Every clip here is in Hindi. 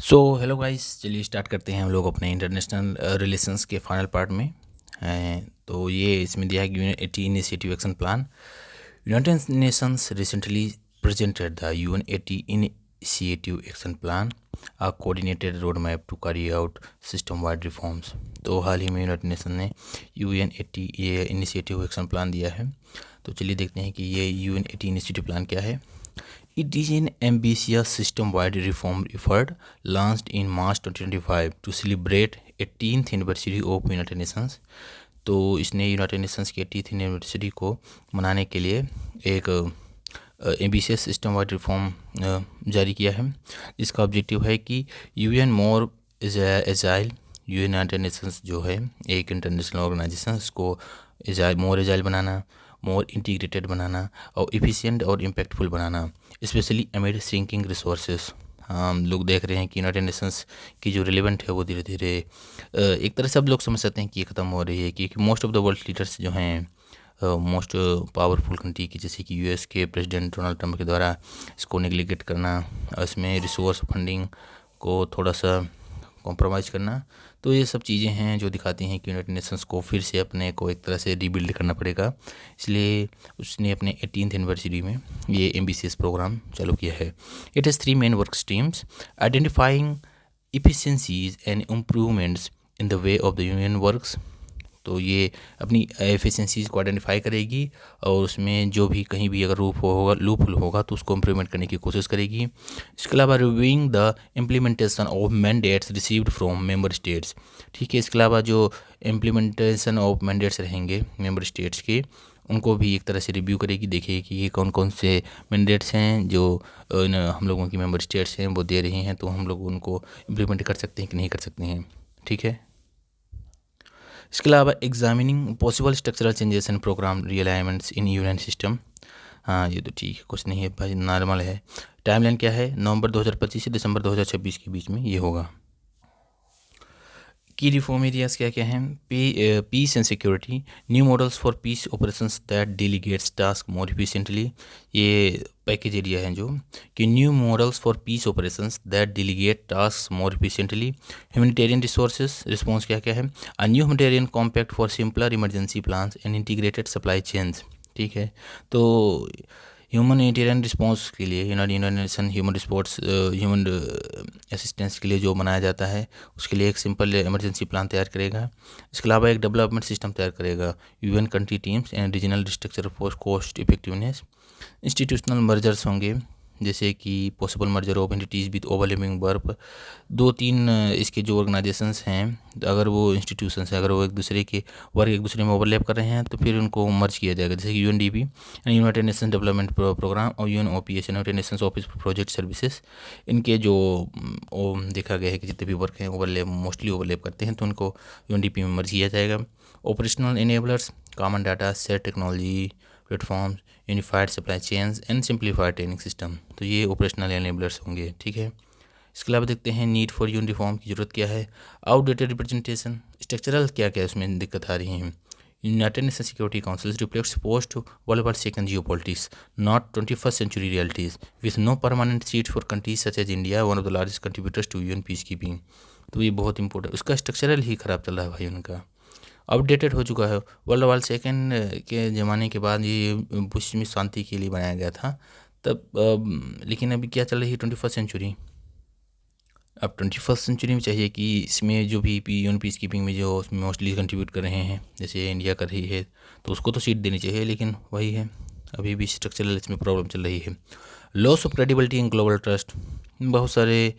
सो हेलो गाइस, चलिए स्टार्ट करते हैं हम लोग अपने इंटरनेशनल रिलेशंस के फाइनल पार्ट में। तो ये इसमें दिया है UN80 initiative action plan. United Nations recently presented the UN80 initiative action plan, a coordinated road map to carry out system wide reforms. तो हाल ही में यूनाइटेड नेशन ने UN80 ये इनिशिएटिव एक्शन प्लान दिया है। तो चलिए देखते हैं कि ये UN80 इनिशिएटिव प्लान क्या है। It is an ambitious system-wide reform effort launched in March 2025 to celebrate 18th anniversary of United Nations। तो इसने यूनाइटेड नेशंस की 18th एनिवर्सरी को मनाने के लिए एक एम्बिशियस सिस्टम वाइड रिफॉर्म जारी किया है, जिसका ऑब्जेक्टिव है कि यूएन मोर एजाइल, यूनाइटेड नेशंस जो है एक इंटरनेशनल ऑर्गेनाइजेशन, इसको मोर एजाइल बनाना, मोर इंटीग्रेटेड बनाना और इफ़िशिएंट और इम्पैक्टफुल बनाना, स्पेशली अमिड श्रिंकिंग रिसोर्सेस। हम लोग देख रहे हैं कि यूनाइटेड नेशंस की जो रिलेवेंट है वो धीरे धीरे एक तरह से सब लोग समझ सकते हैं कि ये ख़त्म हो रही है, क्योंकि most of the world leaders जो हैं मोस्ट पावरफुल कंट्री की, जैसे कि यूएस के प्रेसिडेंट डोनाल्ड ट्रंप के द्वारा इसको नेग्लेक्ट करना, इसमें रिसोर्स फंडिंग को थोड़ा सा कॉम्प्रोमाइज़ करना, तो ये सब चीज़ें हैं जो दिखाती हैं कि यूनाइटेड नेशंस को फिर से अपने को एक तरह से रीबिल्ड करना पड़ेगा। इसलिए उसने अपने 18th एनिवर्सरी में ये एम्बिशियस प्रोग्राम चालू किया है। It has 3 main work streams: identifying efficiencies and improvements in the way of the union works। तो ये अपनी एफिशिएंसीज को आइडेंटिफाई करेगी और उसमें जो भी कहीं भी अगर लूप होगा तो उसको इम्प्लीमेंट करने की कोशिश करेगी। इसके अलावा reviewing the implementation of mandates received from member states. ठीक है, इसके अलावा जो इम्प्लीमेंटेशन ऑफ मैंडेट्स रहेंगे मेंबर स्टेट्स के, उनको भी एक तरह से रिव्यू करेगी, देखेगी कि ये कौन कौन से मैंडेट्स हैं जो हम लोगों की मेंबर स्टेट्स हैं वो दे रही हैं, तो हम लोग उनको इम्प्लीमेंट कर सकते हैं कि नहीं कर सकते हैं। ठीक है, इसके अलावा examining possible structural changes and programme realignments in UN system. हाँ, ये तो ठीक है, कुछ नहीं है भाई, नॉर्मल है। टाइमलाइन क्या है? नवंबर 2025 से दिसंबर 2026 के बीच में ये होगा। की रिफॉर्म एरियाज क्या क्या हैं? Peace and security, new models for peace operations that delegates task more efficiently. ये पैकेज एरिया है जो कि new models for peace operations that delegate task more efficiently. Humanitarian resources response क्या क्या है? A new humanitarian compact for simpler emergency plans and integrated supply chains. ठीक है, तो ह्यूमनिटेरियन रिस्पॉन्स के लिए यूनाइटेड नेशन ह्यूमन असिस्टेंस के लिए जो बनाया जाता है, उसके लिए एक सिंपल इमरजेंसी प्लान तैयार करेगा। इसके अलावा एक डेवलपमेंट सिस्टम तैयार करेगा, UN country teams and regional structure for cost effectiveness. Institutional mergers होंगे, जैसे कि possible merger of entities with overlapping work. 2-3 इसके जो ऑर्गेनाइजेशंस हैं, अगर वो इंस्टीट्यूशंस हैं, अगर वो एक दूसरे के वर्क एक दूसरे में ओवरलैप कर रहे हैं तो फिर उनको मर्ज किया जाएगा, जैसे कि UNDP United Nation development programme और UNOPS United Nations office for project services. इनके जो वो देखा गया है कि जितने भी वर्क हैं मोस्टली ओवरलैप करते हैं, तो उनको यूएनडीपी में मर्ज किया जाएगा। Operational enablers, common data set technology platforms, unified supply chains and simplified training system. तो ये ऑपरेशनल एनेबलर्स होंगे। ठीक है, इसके अलावा देखते हैं नीड फॉर यूनिट रिफॉर्म की ज़रूरत क्या है। आउटडेटेड रिप्रेजेंटेशन, स्ट्रक्चरल क्या क्या उसमें दिक्कत आ रही है। United Nation Security Council reflects post World War second geo politics, not 21st century realities, with no permanent seat for countries such as India, one of the largest contributors to UN peace keeping. तो ये बहुत इंपॉर्टेंट, उसका स्ट्रक्चरल ही ख़राब चल रहा है भाई, उनका आउटडेटेड हो चुका है। वर्ल्ड वार सेकेंड के ज़माने के बाद ये विश्व में शांति के लिए बनाया गया था तब, लेकिन अभी क्या चल रही है 21st सेंचुरी। अब 21st सेंचुरी में चाहिए कि इसमें जो भी यूएन पीस कीपिंग में जो मोस्टली कंट्रीब्यूट कर रहे हैं, जैसे इंडिया कर रही है, तो उसको तो सीट देनी चाहिए, लेकिन वही है, अभी भी स्ट्रक्चरल इसमें प्रॉब्लम चल रही है। Loss of credibility in global trust, बहुत सारे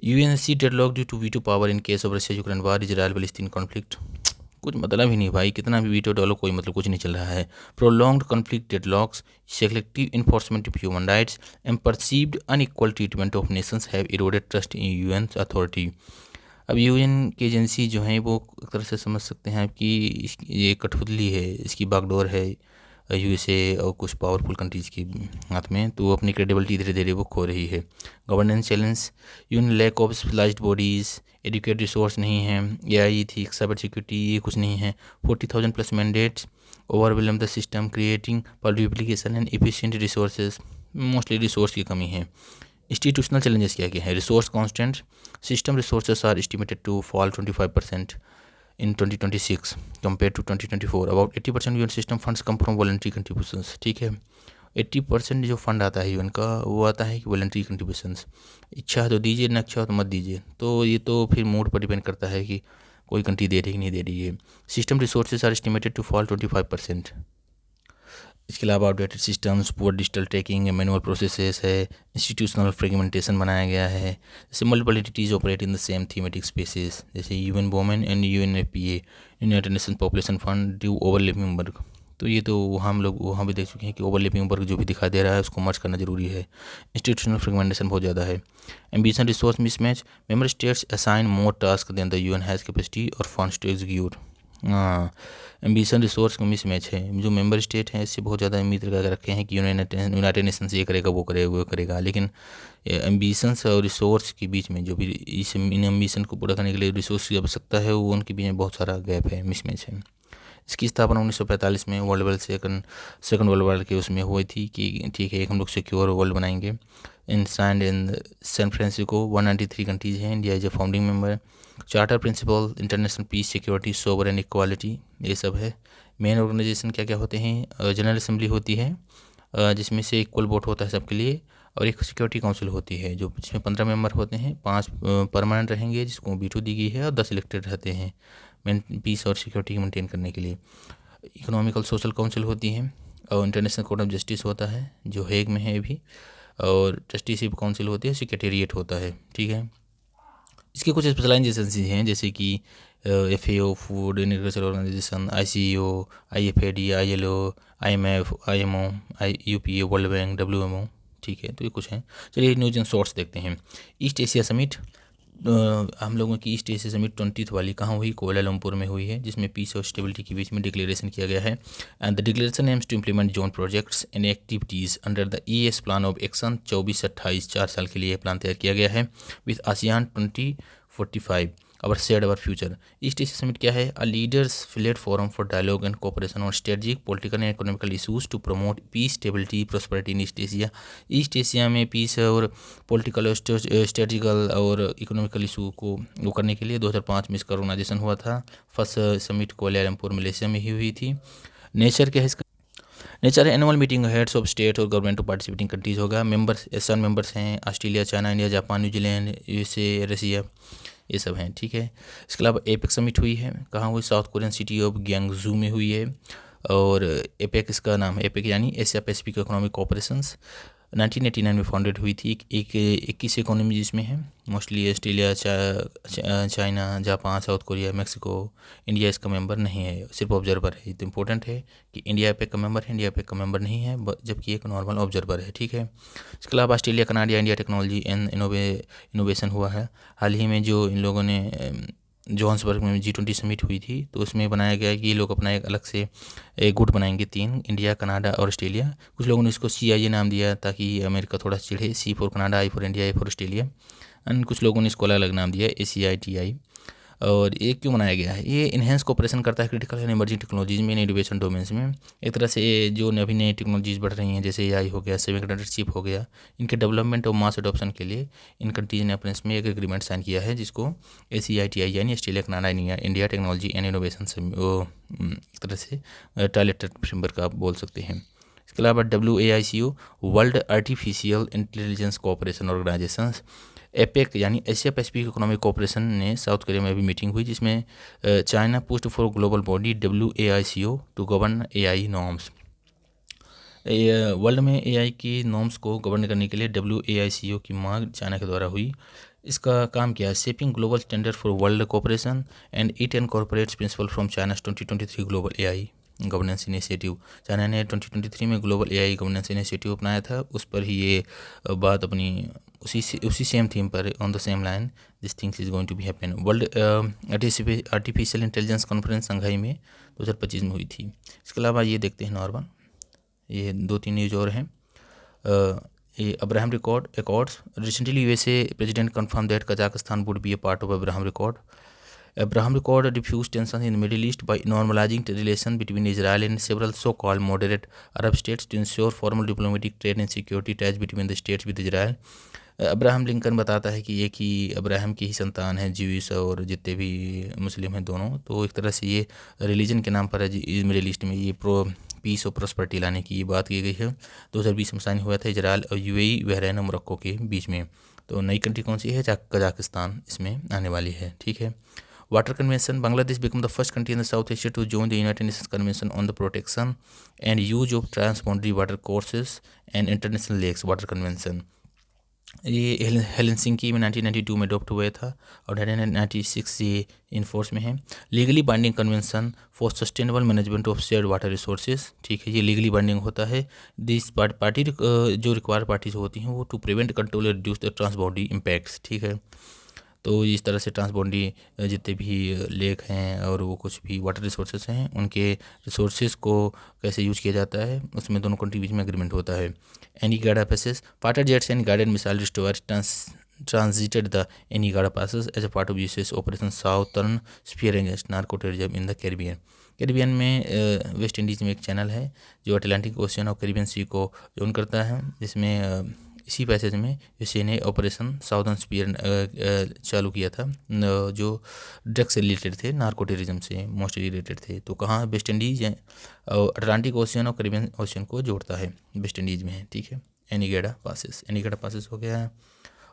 UNC deadlock due to veto power in case of Russia Ukraine war, Israel Palestine conflict. कुछ मतलब ही नहीं भाई, कितना भी वीटो डालो कोई मतलब कुछ नहीं चल रहा है। Prolonged conflict deadlocks, selective enforcement of human rights and perceived unequal treatment of Nations have eroded trust in UN authority. अब यूएन की एजेंसी जो है वो एक तरह से समझ सकते हैं कि ये कठपुतली है, इसकी बागडोर है यूएसए और कुछ पावरफुल कंट्रीज़ के हाथ में, तो अपनी क्रेडिबिलिटी धीरे धीरे वो खो रही है। Governance challenge, UN lack of specialised bodies, adequate resource नहीं है, एआई थी, साइबर सिक्योरिटी, ये कुछ नहीं है। 40,000 plus mandates overwhelm the system, creating duplication and efficient resources, mostly resource की कमी है। इंस्टीट्यूशनल चैलेंजेस क्या क्या है? Resource constant, system resources are estimated to fall 25% in 2026 compared to 2024. About 80% UN system funds come from voluntary contributions, ठीक है। 80% जो फंड आता है यूएन का वो आता है कि वॉलंटरी कंट्रीब्यूशंस। इच्छा तो दीजिए, न इच्छा तो मत दीजिए। तो ये तो फिर मूड पर डिपेंड करता है कि कोई कंट्री दे रही है कि नहीं दे रही है। System resources are estimated to fall 25%। इसके अलावा outdated systems, poor digital tracking, manual processes है, इंस्टीट्यूशनल फ्रेगमेंटेशन बनाया गया है, जैसे multiple entities operate in the same thematic spaces, जैसे UN women and UNFPA, United Nation population fund, due overlapping work. तो ये तो हम लोग वहाँ भी देख चुके हैं कि ओवरलैपिंग वर्क जो भी दिखाई दे रहा है उसको मर्ज करना जरूरी है। इंस्टीट्यूशनल फ्रेगमेंटेशन बहुत ज़्यादा है। Ambition resource mismatch, member states assign more task than the UN has capacity और फंड्स टू एग्जीक्यूट। हाँ, एम्बिशन रिसोर्स का मिसमैच है। जो मेंबर स्टेट हैं इससे बहुत ज़्यादा उम्मीद लगा के रखे हैं कि यूनाइटेड नेशंस ये करेगा वो करेगा वो करेगा, लेकिन एम्बिशंस और रिसोर्स के बीच में जो भी इन एम्बिशन को पूरा करने के लिए रिसोर्स की आवश्यकता है वो उनके बीच में बहुत सारा गैप है, मिसमैच है। इसकी स्थापना 1945 में world War second world war के उसमें हुई थी कि ठीक है एक हम लोग सिक्योर वर्ल्ड बनाएंगे। In signed in San Francisco, 193 countries हैं, India is a founding member. Charter principle, international peace, security, sovereign, equality, ये सब है। मेन ऑर्गेनाइजेशन क्या क्या होते हैं? जनरल असेंबली होती है जिसमें से इक्वल वोट होता है सबके लिए, और एक सिक्योरिटी काउंसिल होती है जो जिसमें 15 मेंबर होते हैं, 5 परमानेंट रहेंगे जिसको वीटो दी गई है, और 10 इलेक्टेड रहते हैं पीस और सिक्योरिटी मेंटेन करने के लिए। इकोनॉमिकल सोशल काउंसिल होती है, और इंटरनेशनल कोर्ट ऑफ जस्टिस होता है जो हेग में है अभी, और ट्रस्टीशिप काउंसिल होती है, सेक्रेटेरिएट होता है, ठीक है। इसके कुछ स्पेशलाइजेशन हैं जैसे कि FAO, food and agriculture organization, ICO, IFAD, ILO, IMF, IMO, UPA, World Bank, WMO, ठीक है। तो ये कुछ हैं। चलिए न्यूज एंड शॉर्ट्स देखते हैं। ईस्ट एशिया समिट, हम लोगों की ईस्ट एशिया समिट 20th वाली कहाँ हुई? कोलालमपुर में हुई है, जिसमें पीस और स्टेबिलिटी के बीच में डिक्लेरेशन किया गया है। And the declaration aims to implement joint projects and activities under the ES plan of action 24-28, 4 साल के लिए प्लान तैयार किया गया है with ASEAN 2045 our shared our future. East Asia summit क्या है? A leaders platform for dialogue and cooperation on strategic political and economical issues to promote peace, stability, prosperity in East Asia. East Asia में पीस और पॉलिटिकल, स्ट्रेटजिकल और इकोनॉमिकल इशू को वो करने के लिए 2005 में इसका ऑर्गेनाइजेशन हुआ था। फर्स्ट समिट कोलालमपुर मलेशिया में ही हुई थी। नेचर क्या है इसका? Nature annual meeting heads of state और गवर्नमेंट ऑफ पार्टिसिपेटिंग कंट्रीज होगा। मेंबर्स 7 मेंबर्स हैं, Australia, China, India, Japan, New Zealand, USA, रसिया, ये सब हैं, ठीक है। इसके अलावा एपेक समिट हुई है, कहाँ हुई? साउथ कोरियन सिटी ऑफ ग्यांगजू में हुई है। और एपेक इसका नाम है, एपेक यानी एशिया पैसिफिक इकोनॉमिक कोऑपरेशंस, 1989 में फाउंडेड हुई थी। 21 इकोनॉमी जिसमें है, mostly Australia, China, Japan, south Korea, Mexico. India इसका मेंबर नहीं है, सिर्फ ऑब्जर्वर है। ये तो इंपॉर्टेंट है कि इंडिया एपेक का मेंबर है, इंडिया एपेक का मेंबर नहीं है, जबकि एक नॉर्मल ऑब्जर्वर है, ठीक है। इसके अलावा Australia, Canada, India technology and innovation हुआ है। हाल ही में जो इन लोगों ने जोहान्सबर्ग में G20 समिट हुई थी, तो उसमें बनाया गया कि ये लोग अपना एक अलग से एक गुट बनाएंगे, 3, इंडिया, कनाडा और ऑस्ट्रेलिया। कुछ लोगों ने इसको CIA नाम दिया ताकि अमेरिका थोड़ा चिढ़े, C for Canada, I for India, A for Australia. And कुछ लोगों ने इसको अलग अलग नाम दिया, ACITI। और ये क्यों बनाया गया है? ये इन्हेंस कोऑपरेशन करता है क्रिटिकल एंड इमर्जिंग टेक्नोलॉजीज़ में, इनोवेशन डोमेन्स में। एक तरह से जो अभी नई टेक्नोलॉजीज़ बढ़ रही हैं, जैसे AI हो गया, सेमीकंडक्टर चिप हो गया, इनके डेवलपमेंट और मास अडॉप्शन के लिए इन कंट्रीज ने अपने इसमें एक एग्रीमेंट साइन किया है, जिसको ACITI यानी Australia, Canada, India technology and innovation से एक तरह से ट्राइलेटरल फ्रेमवर्क आप बोल सकते हैं। इसके अलावा WAICO, World artificial Intelligence Cooperation Organization. APEC यानी एशिया पैसिफिक इकोनॉमिक कोऑपरेशन ने साउथ कोरिया में भी मीटिंग हुई, जिसमें China pushed for global body WAICO to govern AI नॉर्म्स। वर्ल्ड में AI की नॉर्म्स को गवर्न करने के लिए WAICO की मांग चाइना के द्वारा हुई। इसका काम क्या है? Shaping global standard for world cooperation and it incorporates principle from China's 2023 global AI governance initiative. China ने 2023 में ग्लोबल AI गवर्नेंस इनिशिएटिव अपनाया था, उस पर ही ये बात अपनी उसी सेम थीम पर, on the same line, this things is going to be happen. World artificial intelligence conference Shanghai में 2025 में हुई थी। इसके अलावा ये देखते हैं नॉर्मल, ये 2-3 न्यूज और हैं। ये Abraham Accords, recently USA president confirm that Kazakhstan would be a part of Abraham Accord. Abraham Accord diffused tensions in the Middle East by normalizing the relation between Israel and several so-called moderate Arab states to ensure formal diplomatic trade and security ties between the states with Israel. Abraham Lincoln बताता है कि एक ही अब्राहम की ही संतान है, ज्यूस और जितने भी मुस्लिम हैं दोनों। तो एक तरह से ये रिलीजन के नाम पर है मिडिल ईस्ट में ये प्रो पीस और प्रॉस्पेरिटी लाने की ये बात की गई है। 2020 में साइन हुआ था इजराइल और यूएई, बहरैन और मोरक्को के बीच में। तो नई कंट्री कौन सी है? कजाकिस्तान इसमें आने वाली है। ठीक है। Water convention, Bangladesh become the first country in the South Asia to join the United Nations convention on the protection and use of transboundary water courses and international lakes water convention. ये हेलसिंकी में 1992 में अडॉप्ट हुआ था और 1996 ये इन्फोर्स में है। Legally binding convention for sustainable management of shared water resources. ठीक है, ये लीगली बाइंडिंग होता है। दिस पार्टी जो रिक्वायर्ड पार्टीज होती हैं वो to prevent, control, reduce the transboundary impacts. ठीक है, तो इस तरह से ट्रांसबाउंड्री जितने भी लेक हैं और वो कुछ भी वाटर रिसोर्सेज हैं उनके रिसोर्सेज को कैसे यूज किया जाता है उसमें दोनों कंट्री बीच में एग्रीमेंट होता है। एनी गाड़ा passage, fighter jets and guided missile destroyer transited the Enigada passes as a part of USS Operation Southern Spear against narco-terrorism in the Caribbean। Caribbean में वेस्ट इंडीज़ में एक चैनल है जो अटलांटिक ओशियन और कैरिबियन सी को जोन करता है, जिसमें इसी पैसेज में यूएसए ने ऑपरेशन साउदर्न स्पीयर चालू किया था जो ड्रग्स से रिलेटेड थे, नार्को टेररिज्म से मोस्टली रिलेटेड थे। तो कहाँ? वेस्ट इंडीज़ अटलांटिक ओशियन और कैरिबियन ओशियन को जोड़ता है, वेस्ट इंडीज़ में है। ठीक है, एनीगेडा पासेस हो गया है।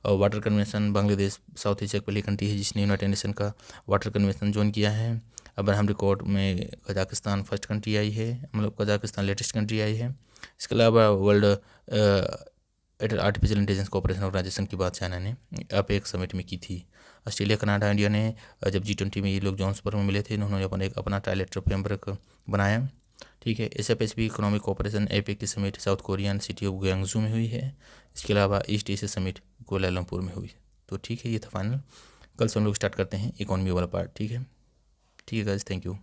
और water convention, Bangladesh South Asia की पहली कंट्री है जिसने यूनाइटेड नेशन का वाटर कन्वेंशन ज्वाइन किया है। अब्राहम रिकॉर्ड में कजाकिस्तान फर्स्ट कंट्री आई है, मतलब कजाकिस्तान लेटेस्ट कंट्री आई है। इसके अलावा World artificial Intelligence Cooperation Organization की बात चाइना ने आप एक समिट में की थी। ऑस्ट्रेलिया, कनाडा, इंडिया ने जब G20 में ये लोग जोन्सबर्ग में मिले थे उन्होंने अपना ट्राइलेटरल फ्रेमवर्क बनाया। ठीक है, Asia Pacific economic cooperation APEC की summit South Korean city of Gwangju में हुई है। इसके अलावा ईस्ट एशिया समिट कोलालमपुर में हुई। तो ठीक है, ये था फाइनल। कल से हम लोग स्टार्ट करते हैं इकोनॉमी वाला पार्ट। ठीक है गाइस, थैंक यू।